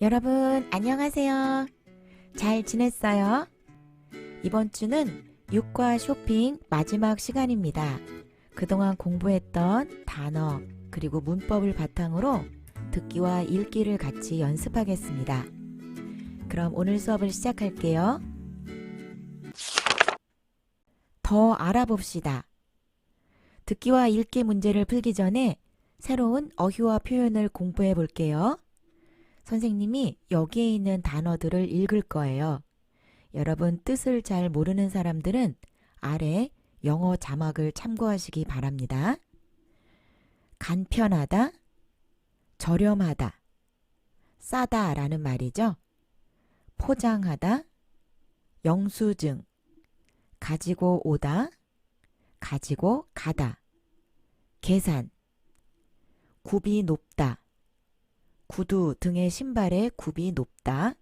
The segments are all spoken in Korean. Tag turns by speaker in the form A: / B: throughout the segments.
A: 여러분, 안녕하세요. 잘 지냈어요? 이번 주는 육과 쇼핑 마지막 시간입니다. 그동안 공부했던 단어 그리고 문법을 바탕으로 듣기와 읽기를 같이 연습하겠습니다. 그럼 오늘 수업을 시작할게요. 더 알아봅시다. 듣기와 읽기 문제를 풀기 전에 새로운 어휘와 표현을 공부해 볼게요. 선생님이 여기에 있는 단어들을 읽을 거예요. 여러분 뜻을 잘 모르는 사람들은 아래 영어 자막을 참고하시기 바랍니다. 간편하다, 저렴하다, 싸다 라는 말이죠. 포장하다, 영수증, 가지고 오다, 가지고 가다, 계산, 굽이 높다, 구두 등의 신발의 굽이 높다,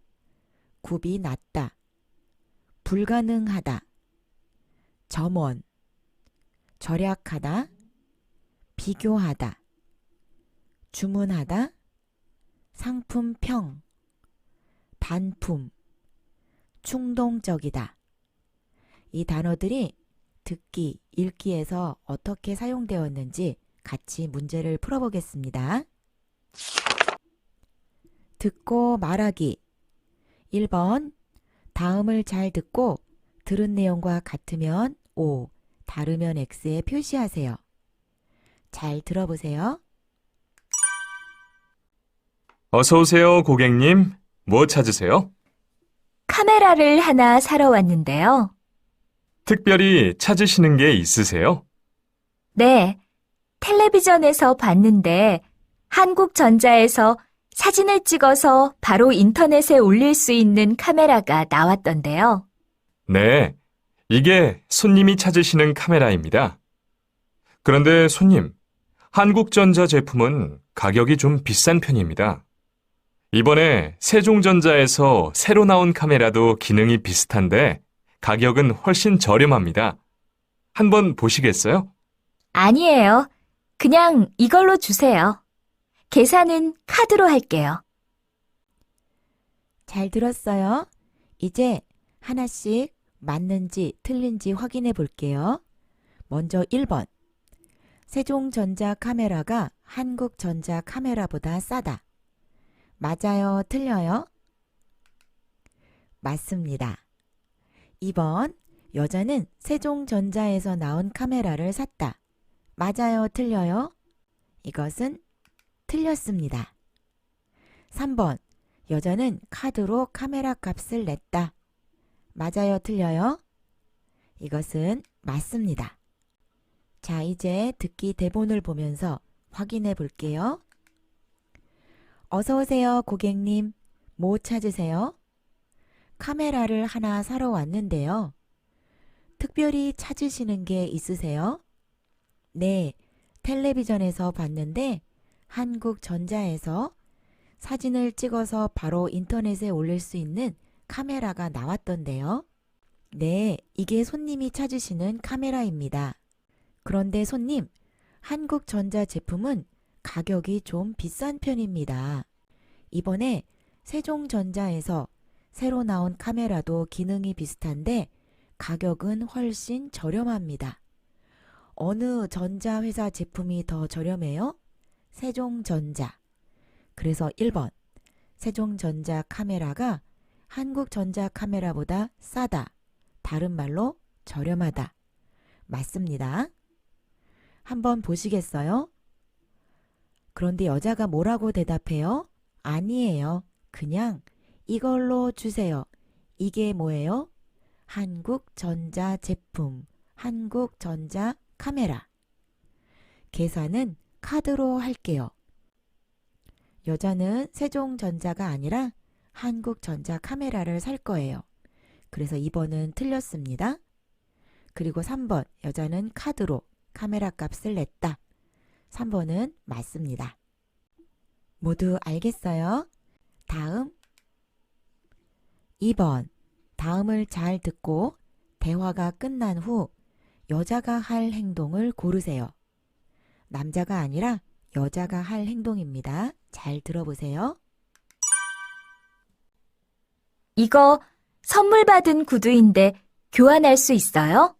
A: 굽이 낮다, 불가능하다, 점원, 절약하다, 비교하다, 주문하다, 상품평, 반품, 충동적이다. 이 단어들이 듣기, 읽기에서 어떻게 사용되었는지 같이 문제를 풀어보겠습니다. 듣고 말하기 1번 다음을 잘 듣고 들은 내용과 같으면 O, 다르면 X에 표시하세요. 잘 들어보세요.
B: 어서 오세요, 고객님. 뭐 찾으세요?
C: 카메라를 하나 사러 왔는데요.
B: 특별히 찾으시는 게 있으세요?
C: 네, 텔레비전에서 봤는데 한국전자에서 사진을 찍어서 바로 인터넷에 올릴 수 있는 카메라가 나왔던데요.
B: 네, 이게 손님이 찾으시는 카메라입니다. 그런데 손님, 한국전자 제품은 가격이 좀 비싼 편입니다. 이번에 세종전자에서 새로 나온 카메라도 기능이 비슷한데 가격은 훨씬 저렴합니다. 한번 보시겠어요?
C: 아니에요. 그냥 이걸로 주세요. 계산은 카드로 할게요.
A: 잘 들었어요? 이제 하나씩 맞는지 틀린지 확인해 볼게요. 먼저 1번. 세종전자 카메라가 한국전자 카메라보다 싸다. 맞아요, 틀려요? 맞습니다. 2번. 여자는 세종전자에서 나온 카메라를 샀다. 맞아요, 틀려요? 이것은 틀렸습니다. 3번. 여자는 카드로 카메라 값을 냈다. 맞아요, 틀려요? 이것은 맞습니다. 자, 이제 듣기 대본을 보면서 확인해 볼게요. 어서 오세요, 고객님. 뭐 찾으세요? 카메라를 하나 사러 왔는데요. 특별히 찾으시는 게 있으세요? 네, 텔레비전에서 봤는데 한국전자에서 사진을 찍어서 바로 인터넷에 올릴 수 있는 카메라가 나왔던데요. 네, 이게 손님이 찾으시는 카메라입니다. 그런데 손님, 한국전자 제품은 가격이 좀 비싼 편입니다. 이번에 세종전자에서 새로 나온 카메라도 기능이 비슷한데 가격은 훨씬 저렴합니다. 어느 전자회사 제품이 더 저렴해요? 세종전자. 그래서 1번. 세종전자 카메라가 한국전자 카메라보다 싸다. 다른 말로 저렴하다. 맞습니다. 한번 보시겠어요? 그런데 여자가 뭐라고 대답해요? 아니에요. 그냥 이걸로 주세요. 이게 뭐예요? 한국전자 제품, 한국전자 카메라. 계산은 카드로 할게요. 여자는 세종전자가 아니라 한국전자 카메라를 살 거예요. 그래서 2번은 틀렸습니다. 그리고 3번, 여자는 카드로 카메라 값을 냈다. 3번은 맞습니다. 모두 알겠어요? 다음 2번. 다음을 잘 듣고 대화가 끝난 후 여자가 할 행동을 고르세요. 남자가 아니라 여자가 할 행동입니다. 잘 들어보세요.
C: 이거 선물 받은 구두인데 교환할 수 있어요?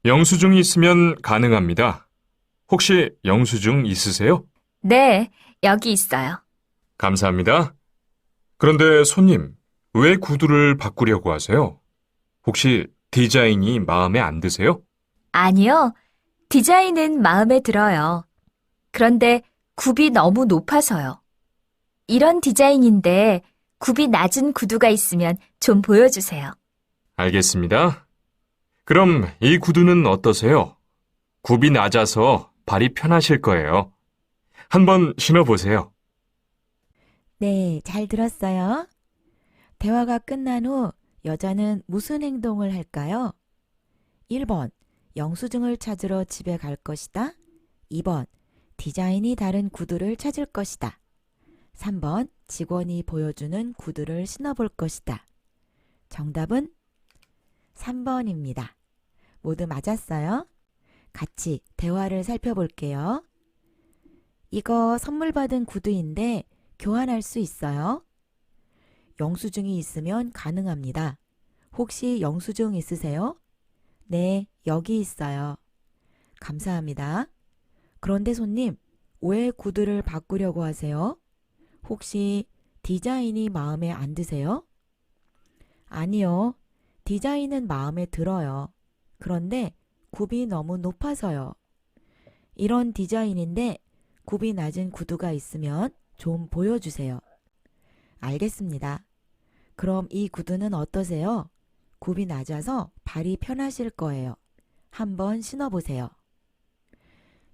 B: 영수증이 있으면 가능합니다. 혹시 영수증 있으세요?
C: 네, 여기 있어요.
B: 감사합니다. 그런데 손님, 왜 구두를 바꾸려고 하세요? 혹시 디자인이 마음에 안 드세요?
C: 아니요, 디자인은 마음에 들어요. 그런데 굽이 너무 높아서요. 이런 디자인인데 굽이 낮은 구두가 있으면 좀 보여주세요.
B: 알겠습니다. 그럼 이 구두는 어떠세요? 굽이 낮아서 발이 편하실 거예요. 한번 신어보세요.
A: 네, 잘 들었어요. 대화가 끝난 후 여자는 무슨 행동을 할까요? 1번, 영수증을 찾으러 집에 갈 것이다. 2번, 디자인이 다른 구두를 찾을 것이다. 3번, 직원이 보여주는 구두를 신어볼 것이다. 정답은 3번입니다. 모두 맞았어요? 같이 대화를 살펴볼게요. 이거 선물 받은 구두인데 교환할 수 있어요? 영수증이 있으면 가능합니다. 혹시 영수증 있으세요? 네, 여기 있어요. 감사합니다. 그런데 손님, 왜 구두를 바꾸려고 하세요? 혹시 디자인이 마음에 안 드세요? 아니요, 디자인은 마음에 들어요. 그런데 굽이 너무 높아서요. 이런 디자인인데 굽이 낮은 구두가 있으면 좀 보여주세요. 알겠습니다. 그럼 이 구두는 어떠세요? 굽이 낮아서 발이 편하실 거예요. 한번 신어보세요.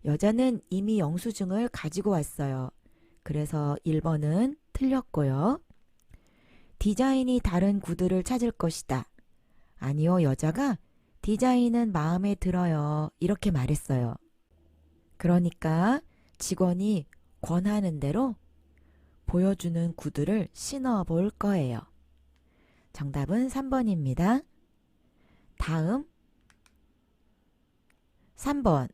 A: 여자는 이미 영수증을 가지고 왔어요. 그래서 1번은 틀렸고요. 디자인이 다른 구두를 찾을 것이다. 아니요, 여자가 디자인은 마음에 들어요. 이렇게 말했어요. 그러니까 직원이 권하는 대로 보여주는 구두를 신어볼 거예요. 정답은 3번입니다. 다음 3번.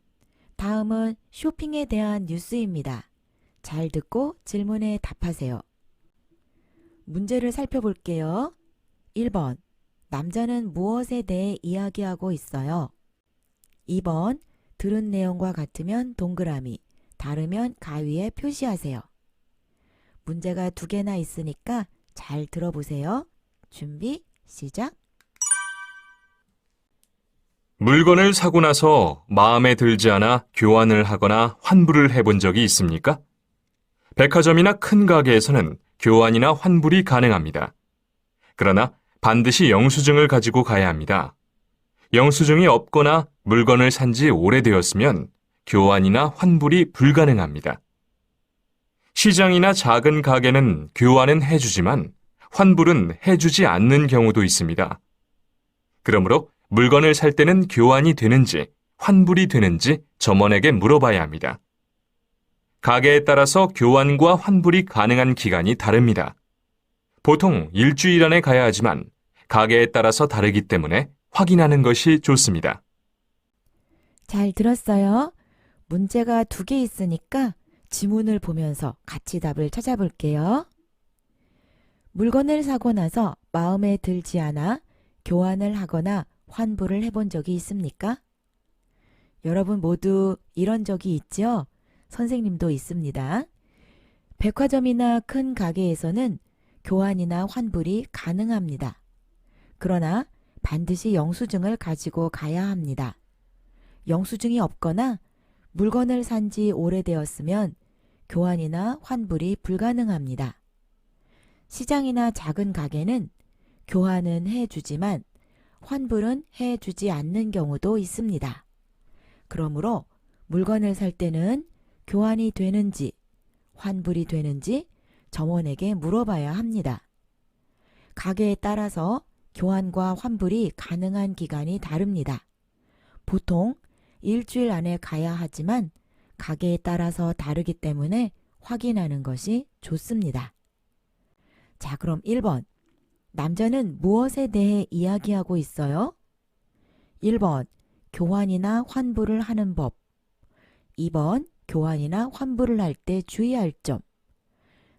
A: 다음은 쇼핑에 대한 뉴스입니다. 잘 듣고 질문에 답하세요. 문제를 살펴볼게요. 1번. 남자는 무엇에 대해 이야기하고 있어요? 2번. 들은 내용과 같으면 동그라미, 다르면 가위에 표시하세요. 문제가 2개나 있으니까 잘 들어보세요. 준비, 시작.
B: 물건을 사고 나서 마음에 들지 않아 교환을 하거나 환불을 해본 적이 있습니까? 백화점이나 큰 가게에서는 교환이나 환불이 가능합니다. 그러나 반드시 영수증을 가지고 가야 합니다. 영수증이 없거나 물건을 산 지 오래되었으면 교환이나 환불이 불가능합니다. 시장이나 작은 가게는 교환은 해주지만 환불은 해주지 않는 경우도 있습니다. 그러므로 물건을 살 때는 교환이 되는지 환불이 되는지 점원에게 물어봐야 합니다. 가게에 따라서 교환과 환불이 가능한 기간이 다릅니다. 보통 일주일 안에 가야 하지만 가게에 따라서 다르기 때문에 확인하는 것이 좋습니다.
A: 잘 들었어요? 문제가 2개 있으니까 지문을 보면서 같이 답을 찾아볼게요. 물건을 사고 나서 마음에 들지 않아 교환을 하거나 환불을 해본 적이 있습니까? 여러분 모두 이런 적이 있죠? 선생님도 있습니다. 백화점이나 큰 가게에서는 교환이나 환불이 가능합니다. 그러나 반드시 영수증을 가지고 가야 합니다. 영수증이 없거나 물건을 산 지 오래되었으면 교환이나 환불이 불가능합니다. 시장이나 작은 가게는 교환은 해주지만 환불은 해주지 않는 경우도 있습니다. 그러므로 물건을 살 때는 교환이 되는지 환불이 되는지 점원에게 물어봐야 합니다. 가게에 따라서 교환과 환불이 가능한 기간이 다릅니다. 보통 일주일 안에 가야 하지만 가게에 따라서 다르기 때문에 확인하는 것이 좋습니다. 자, 그럼 1번. 남자는 무엇에 대해 이야기하고 있어요? 1번. 교환이나 환불을 하는 법. 2번. 교환이나 환불을 할 때 주의할 점.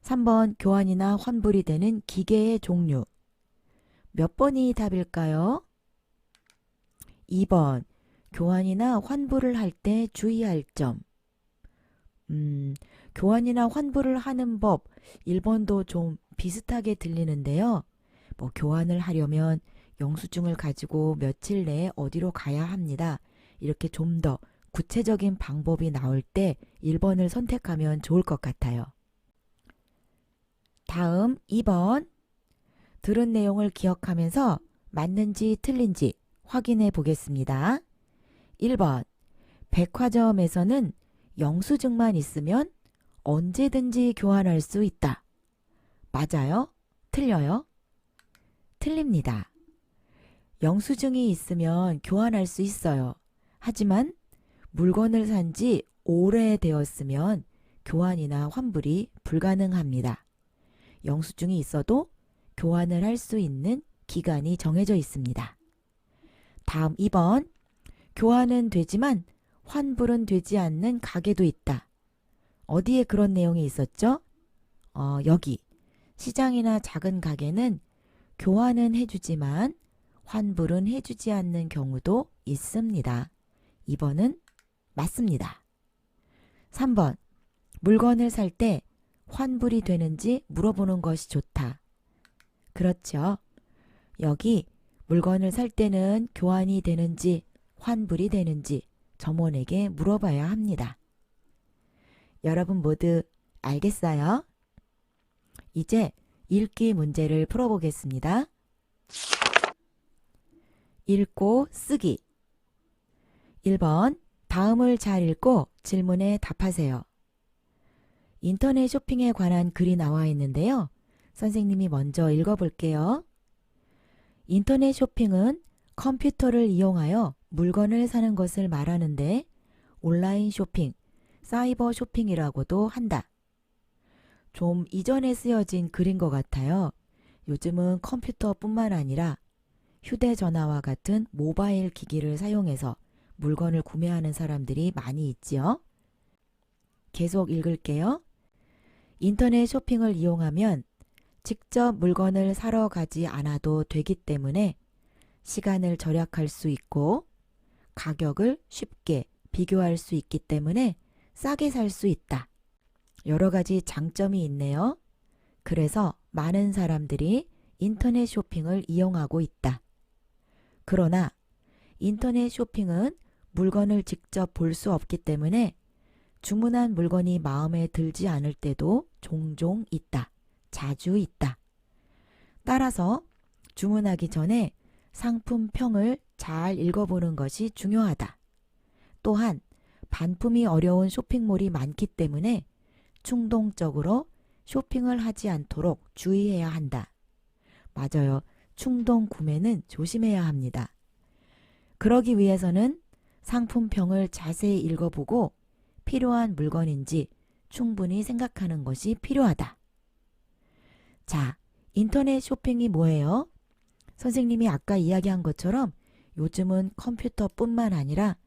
A: 3번. 교환이나 환불이 되는 기계의 종류. 몇 번이 답일까요? 2번. 교환이나 환불을 할 때 주의할 점. 교환이나 환불을 하는 법 1번도 좀 비슷하게 들리는데요. 교환을 하려면 영수증을 가지고 며칠 내에 어디로 가야 합니다. 이렇게 좀 더 구체적인 방법이 나올 때 1번을 선택하면 좋을 것 같아요. 다음 2번. 들은 내용을 기억하면서 맞는지 틀린지 확인해 보겠습니다. 1번. 백화점에서는 영수증만 있으면 언제든지 교환할 수 있다. 맞아요? 틀려요? 틀립니다. 영수증이 있으면 교환할 수 있어요. 하지만 물건을 산 지 오래되었으면 교환이나 환불이 불가능합니다. 영수증이 있어도 교환을 할 수 있는 기간이 정해져 있습니다. 다음 2번. 교환은 되지만 환불은 되지 않는 가게도 있다. 어디에 그런 내용이 있었죠? 여기. 시장이나 작은 가게는 교환은 해주지만 환불은 해주지 않는 경우도 있습니다. 2번은 맞습니다. 3번. 물건을 살 때 환불이 되는지 물어보는 것이 좋다. 그렇죠. 여기 물건을 살 때는 교환이 되는지 환불이 되는지 점원에게 물어봐야 합니다. 여러분 모두 알겠어요? 이제 읽기 문제를 풀어보겠습니다. 읽고 쓰기. 1번. 다음을 잘 읽고 질문에 답하세요. 인터넷 쇼핑에 관한 글이 나와 있는데요. 선생님이 먼저 읽어볼게요. 인터넷 쇼핑은 컴퓨터를 이용하여 물건을 사는 것을 말하는데 온라인 쇼핑, 사이버 쇼핑이라고도 한다. 좀 이전에 쓰여진 글인 것 같아요. 요즘은 컴퓨터뿐만 아니라 휴대전화와 같은 모바일 기기를 사용해서 물건을 구매하는 사람들이 많이 있지요. 계속 읽을게요. 인터넷 쇼핑을 이용하면 직접 물건을 사러 가지 않아도 되기 때문에 시간을 절약할 수 있고 가격을 쉽게 비교할 수 있기 때문에 싸게 살 수 있다. 여러 가지 장점이 있네요. 그래서 많은 사람들이 인터넷 쇼핑을 이용하고 있다. 그러나 인터넷 쇼핑은 물건을 직접 볼 수 없기 때문에 주문한 물건이 마음에 들지 않을 때도 종종 있다. 자주 있다. 따라서 주문하기 전에 상품평을 잘 읽어보는 것이 중요하다. 또한 반품이 어려운 쇼핑몰이 많기 때문에 충동적으로 쇼핑을 하지 않도록 주의해야 한다. 맞아요. 충동 구매는 조심해야 합니다. 그러기 위해서는 상품평을 자세히 읽어보고 필요한 물건인지 충분히 생각하는 것이 필요하다. 자, 인터넷 쇼핑이 뭐예요? 선생님이 아까 이야기한 것처럼 요즘은 컴퓨터뿐만 아니라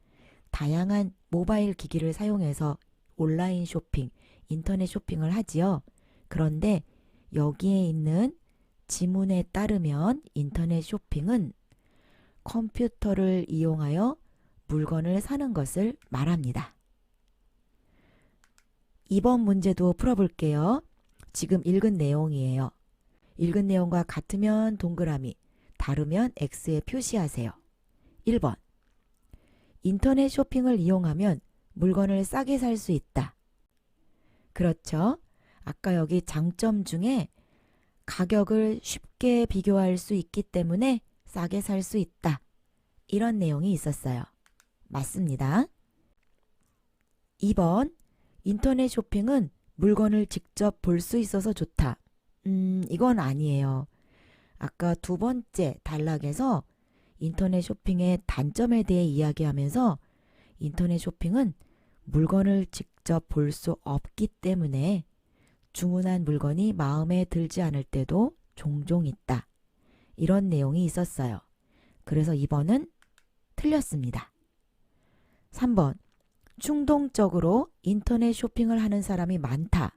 A: 다양한 모바일 기기를 사용해서 온라인 쇼핑, 인터넷 쇼핑을 하지요. 그런데 여기에 있는 지문에 따르면 인터넷 쇼핑은 컴퓨터를 이용하여 물건을 사는 것을 말합니다. 2번 문제도 풀어볼게요. 지금 읽은 내용이에요. 읽은 내용과 같으면 동그라미, 다르면 X에 표시하세요. 1번. 인터넷 쇼핑을 이용하면 물건을 싸게 살 수 있다. 그렇죠. 아까 여기 장점 중에 가격을 쉽게 비교할 수 있기 때문에 싸게 살 수 있다. 이런 내용이 있었어요. 맞습니다. 2번. 인터넷 쇼핑은 물건을 직접 볼 수 있어서 좋다. 이건 아니에요. 아까 두 번째 단락에서 인터넷 쇼핑의 단점에 대해 이야기하면서 인터넷 쇼핑은 물건을 직접 볼 수 없기 때문에 주문한 물건이 마음에 들지 않을 때도 종종 있다. 이런 내용이 있었어요. 그래서 2번은 틀렸습니다. 3번. 충동적으로 인터넷 쇼핑을 하는 사람이 많다.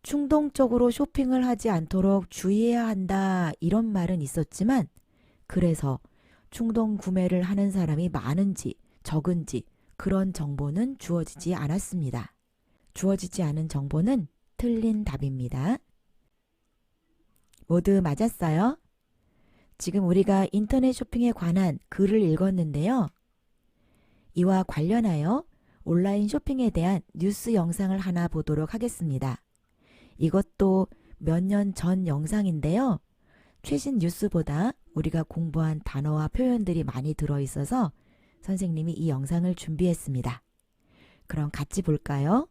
A: 충동적으로 쇼핑을 하지 않도록 주의해야 한다 이런 말은 있었지만 그래서 충동 구매를 하는 사람이 많은지 적은지 그런 정보는 주어지지 않았습니다. 주어지지 않은 정보는 틀린 답입니다. 모두 맞았어요? 지금 우리가 인터넷 쇼핑에 관한 글을 읽었는데요. 이와 관련하여 온라인 쇼핑에 대한 뉴스 영상을 하나 보도록 하겠습니다. 이것도 몇 년 전 영상인데요. 최신 뉴스보다 우리가 공부한 단어와 표현들이 많이 들어있어서 선생님이 이 영상을 준비했습니다. 그럼 같이 볼까요?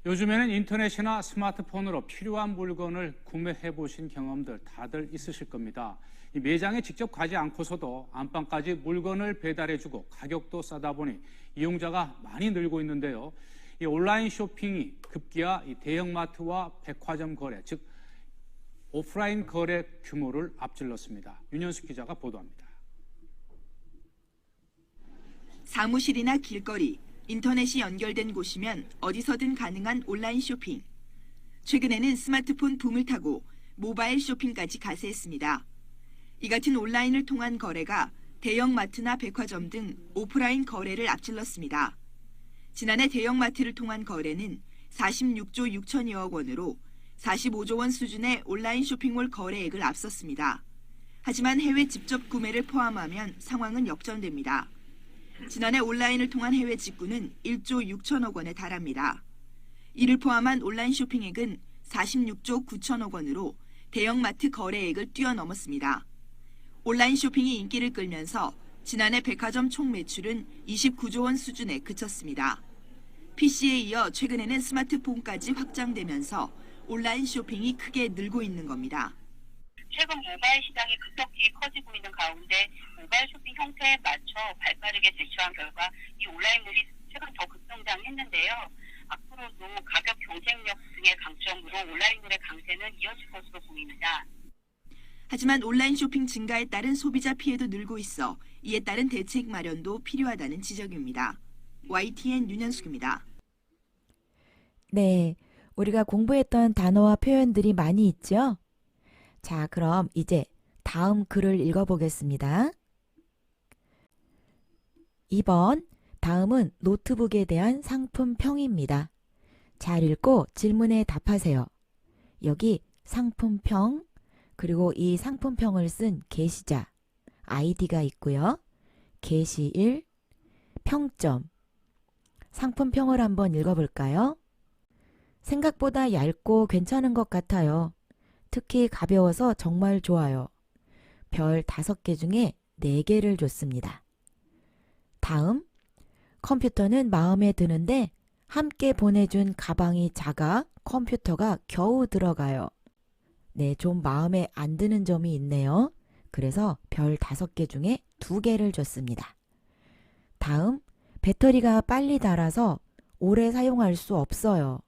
D: 요즘에는 인터넷이나 스마트폰으로 필요한 물건을 구매해 보신 경험들 다들 있으실 겁니다. 이 매장에 직접 가지 않고서도 안방까지 물건을 배달해주고 가격도 싸다 보니 이용자가 많이 늘고 있는데요. 이 온라인 쇼핑이 급기야 이 대형마트와 백화점 거래, 즉 오프라인 거래 규모를 앞질렀습니다. 윤현숙 기자가 보도합니다.
E: 사무실이나 길거리, 인터넷이 연결된 곳이면 어디서든 가능한 온라인 쇼핑. 최근에는 스마트폰 붐을 타고 모바일 쇼핑까지 가세했습니다. 이 같은 온라인을 통한 거래가 대형마트나 백화점 등 오프라인 거래를 앞질렀습니다. 지난해 대형마트를 통한 거래는 46조 6천여억 원으로 45조 원 수준의 온라인 쇼핑몰 거래액을 앞섰습니다. 하지만 해외 직접 구매를 포함하면 상황은 역전됩니다. 지난해 온라인을 통한 해외 직구는 1조 6천억 원에 달합니다. 이를 포함한 온라인 쇼핑액은 46조 9천억 원으로 대형마트 거래액을 뛰어넘었습니다. 온라인 쇼핑이 인기를 끌면서 지난해 백화점 총 매출은 29조 원 수준에 그쳤습니다. PC에 이어 최근에는 스마트폰까지 확장되면서 온라인 쇼핑이 크게 늘고 있는 겁니다.
F: 최근 모바일 시장이 급격히 커지고 있는 가운데 모바일 쇼핑 형태에 맞춰 발빠르게 대처한 결과 이 온라인물이 최근 더 급성장했는데요. 앞으로도 가격 경쟁력 등의 강점으로 온라인물의 강세는 이어질 것으로 보입니다.
E: 하지만 온라인 쇼핑 증가에 따른 소비자 피해도 늘고 있어 이에 따른 대책 마련도 필요하다는 지적입니다. YTN 윤현숙입니다.
A: 네, 우리가 공부했던 단어와 표현들이 많이 있죠? 자, 그럼 이제 다음 글을 읽어보겠습니다. 2번, 다음은 노트북에 대한 상품평입니다. 잘 읽고 질문에 답하세요. 여기 상품평, 그리고 이 상품평을 쓴 게시자, 아이디가 있고요. 게시일, 평점. 상품평을 한번 읽어볼까요? 생각보다 얇고 괜찮은 것 같아요. 특히 가벼워서 정말 좋아요. 별 5개 중에 4개를 줬습니다. 다음, 컴퓨터는 마음에 드는데 함께 보내준 가방이 작아 컴퓨터가 겨우 들어가요. 네, 좀 마음에 안 드는 점이 있네요. 그래서 별 5개 중에 2개를 줬습니다. 다음, 배터리가 빨리 닳아서 오래 사용할 수 없어요.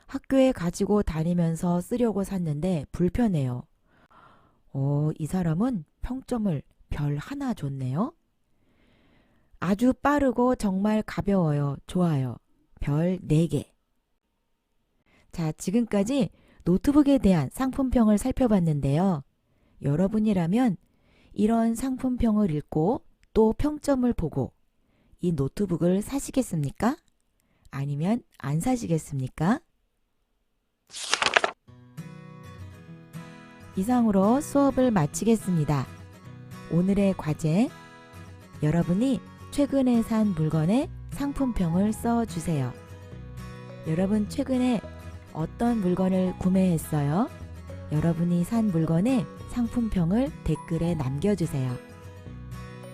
A: 학교에 가지고 다니면서 쓰려고 샀는데 불편해요. 이 사람은 평점을 별 1 줬네요. 아주 빠르고 정말 가벼워요. 좋아요. 별 4개. 자, 지금까지 노트북에 대한 상품평을 살펴봤는데요. 여러분이라면 이런 상품평을 읽고 또 평점을 보고 이 노트북을 사시겠습니까? 아니면 안 사시겠습니까? 이상으로 수업을 마치겠습니다. 오늘의 과제, 여러분이 최근에 산 물건의 상품평을 써주세요. 여러분 최근에 어떤 물건을 구매했어요? 여러분이 산 물건의 상품평을 댓글에 남겨주세요.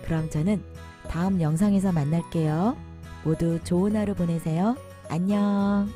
A: 그럼 저는 다음 영상에서 만날게요. 모두 좋은 하루 보내세요. 안녕.